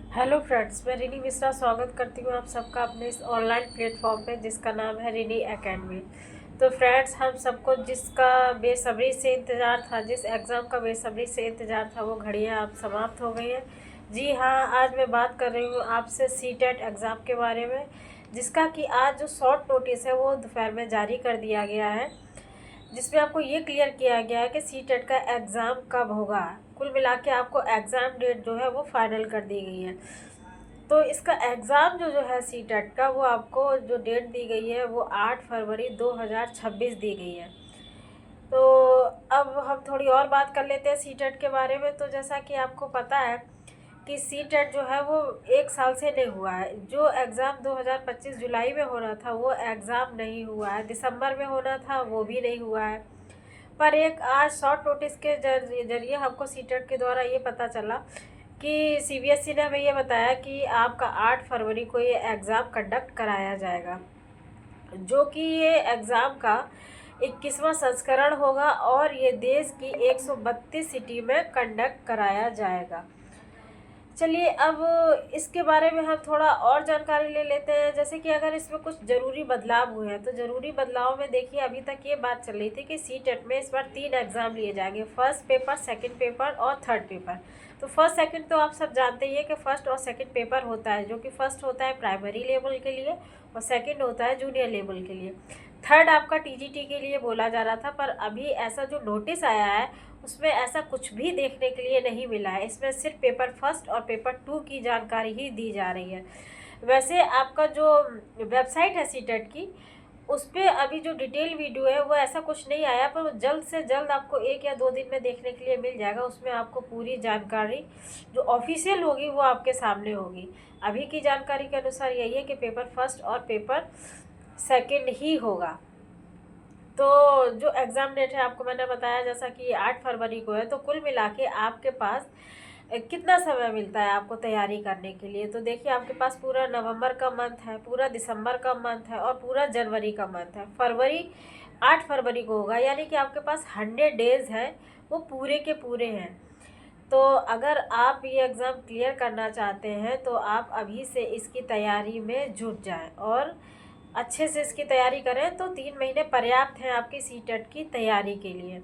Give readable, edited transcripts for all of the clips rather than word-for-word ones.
Hello friends, मैं रिनी मिश्रा स्वागत करती हूँ आप सबका अपने इस ऑनलाइन प्लेटफॉर्म पे जिसका नाम है रिनी एकेडमी। तो फ्रेंड्स, हम सबको जिसका बेसब्री से इंतज़ार था, जिस एग्ज़ाम का बेसब्री से इंतज़ार था, वो घड़ियाँ अब समाप्त हो गई हैं। जी हाँ, आज मैं बात कर रही हूँ आपसे सीटेट एग्ज़ाम के बारे में, जिसका कि आज जो शॉर्ट नोटिस है वो दोपहर में जारी कर दिया गया है, जिसमें आपको ये क्लियर किया गया है कि सीटेट का एग्ज़ाम कब होगा। कुल मिला के आपको एग्ज़ाम डेट जो है वो फाइनल कर दी गई है। तो इसका एग्ज़ाम जो जो है सीटेट का, वो आपको जो डेट दी गई है वो 8 फरवरी 2026 दी गई है। तो अब हम थोड़ी और बात कर लेते हैं सीटेट के बारे में। तो जैसा कि आपको पता है कि सीटेट जो है वो 1 साल से नहीं हुआ है। जो एग्ज़ाम 2025 जुलाई में होना था वो एग्ज़ाम नहीं हुआ है, दिसंबर में होना था वो भी नहीं हुआ है। पर एक आज शॉर्ट नोटिस के जरिए हमको सीटेट के द्वारा ये पता चला कि सीबीएसई ने हमें ये बताया कि आपका 8 फरवरी को ये एग्ज़ाम कंडक्ट कराया जाएगा, जो कि ये एग्ज़ाम का 21वां संस्करण होगा और ये देश की 132 सिटी में कंडक्ट कराया जाएगा। चलिए, अब इसके बारे में हम थोड़ा और जानकारी ले लेते हैं। जैसे कि अगर इसमें कुछ ज़रूरी बदलाव हुए हैं, तो ज़रूरी बदलाव में देखिए, अभी तक ये बात चल रही थी कि सीटेट में इस बार 3 एग्ज़ाम लिए जाएंगे, फर्स्ट पेपर, सेकंड पेपर और थर्ड पेपर। तो फर्स्ट सेकंड तो आप सब जानते ही हैं कि फ़र्स्ट और सेकंड पेपर होता है, जो कि फ़र्स्ट होता है प्राइमरी लेवल के लिए और सेकंड होता है जूनियर लेवल के लिए। थर्ड आपका टीजीटी के लिए बोला जा रहा था, पर अभी ऐसा जो नोटिस आया है उसमें ऐसा कुछ भी देखने के लिए नहीं मिला है। इसमें सिर्फ पेपर फर्स्ट और पेपर 2 की जानकारी ही दी जा रही है। वैसे आपका जो वेबसाइट है सीटेट की, उस पर अभी जो डिटेल वीडियो है वो ऐसा कुछ नहीं आया, पर वो जल्द से जल्द आपको 1 या 2 दिन में देखने के लिए मिल जाएगा। उसमें आपको पूरी जानकारी जो ऑफिशियल होगी वो आपके सामने होगी। अभी की जानकारी के अनुसार यही है कि पेपर फर्स्ट और पेपर सेकंड ही होगा। तो जो एग्ज़ाम डेट है आपको मैंने बताया जैसा कि 8 फरवरी को है। तो कुल मिला के आपके पास कितना समय मिलता है आपको तैयारी करने के लिए। तो देखिए, आपके पास पूरा नवंबर का मंथ है, पूरा दिसंबर का मंथ है और पूरा जनवरी का मंथ है। फरवरी 8 फरवरी को होगा, यानी कि आपके पास 100 डेज़ हैं, वो पूरे के पूरे हैं। तो अगर आप ये एग्ज़ाम क्लियर करना चाहते हैं तो आप अभी से इसकी तैयारी में जुट जाएं और अच्छे से इसकी तैयारी करें। तो 3 महीने पर्याप्त हैं आपकी सीटेट की तैयारी के लिए।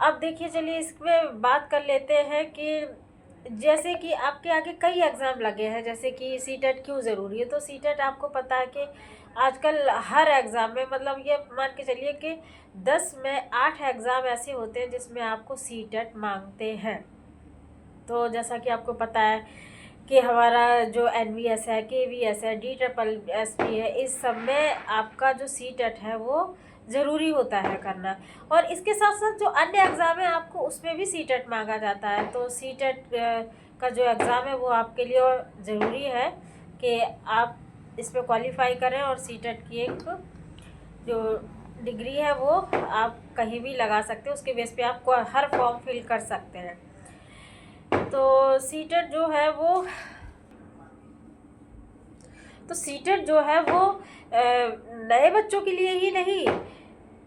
अब देखिए, चलिए इसमें बात कर लेते हैं कि जैसे कि आपके आगे कई एग्ज़ाम लगे हैं, जैसे कि सीटेट क्यों ज़रूरी है। तो सीटेट आपको पता है कि आजकल हर एग्ज़ाम में, मतलब ये मान के चलिए कि 10 में 8 एग्ज़ाम ऐसे होते हैं जिसमें आपको सीटेट मांगते हैं। तो जैसा कि आपको पता है कि हमारा जो एनवीएस है, केवीएस है, डी ट्रिपल एस पी है, इस सब में आपका जो सीटेट है वो ज़रूरी होता है करना। और इसके साथ साथ जो अन्य एग्ज़ाम है आपको उसमें भी सीटेट मांगा जाता है। तो सीटेट का जो एग्ज़ाम है वो आपके लिए ज़रूरी है कि आप इसमें क्वालिफाई करें और सीटेट की एक जो डिग्री है वो आप कहीं भी लगा सकते हैं। उसके बेस पे आप हर फॉर्म फिल कर सकते हैं। तो सीटेट जो है वो तो सीटेट जो है वो नए बच्चों के लिए ही नहीं,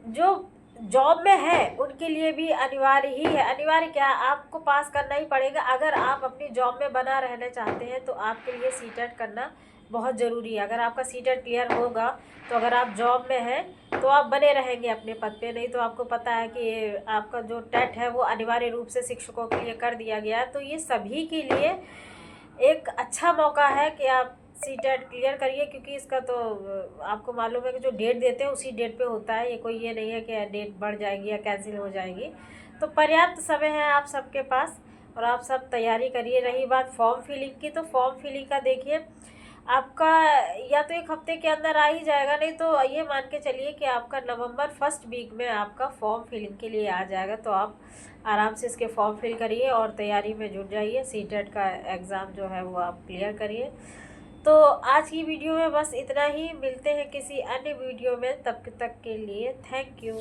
जो जॉब में है उनके लिए भी अनिवार्य ही है। अनिवार्य क्या, आपको पास करना ही पड़ेगा। अगर आप अपनी जॉब में बना रहना चाहते हैं तो आपके लिए सीटेट करना बहुत ज़रूरी है। अगर आपका सीटेट क्लियर होगा तो अगर आप जॉब में हैं तो आप बने रहेंगे अपने पद पे। नहीं तो आपको पता है कि आपका जो टेट है वो अनिवार्य रूप से शिक्षकों के लिए कर दिया गया है। तो ये सभी के लिए एक अच्छा मौका है कि आप सीटेट क्लियर करिए, क्योंकि इसका तो आपको मालूम है कि जो डेट देते हैं उसी डेट पे होता है। ये कोई ये नहीं है कि डेट बढ़ जाएगी या कैंसिल हो जाएगी। तो पर्याप्त समय है आप सबके पास और आप सब तैयारी करिए। रही बात फॉर्म फिलिंग की, तो फॉर्म फिलिंग का देखिए, आपका या तो 1 हफ्ते के अंदर आ ही जाएगा, नहीं तो ये मान के चलिए कि आपका नवंबर फर्स्ट वीक में आपका फॉर्म फिलिंग के लिए आ जाएगा। तो आप आराम से इसके फॉर्म फिल करिए और तैयारी में जुट जाइए। सीटेट का एग्ज़ाम जो है वो आप क्लियर करिए। तो आज की वीडियो में बस इतना ही। मिलते हैं किसी अन्य वीडियो में, तब तक के लिए थैंक यू।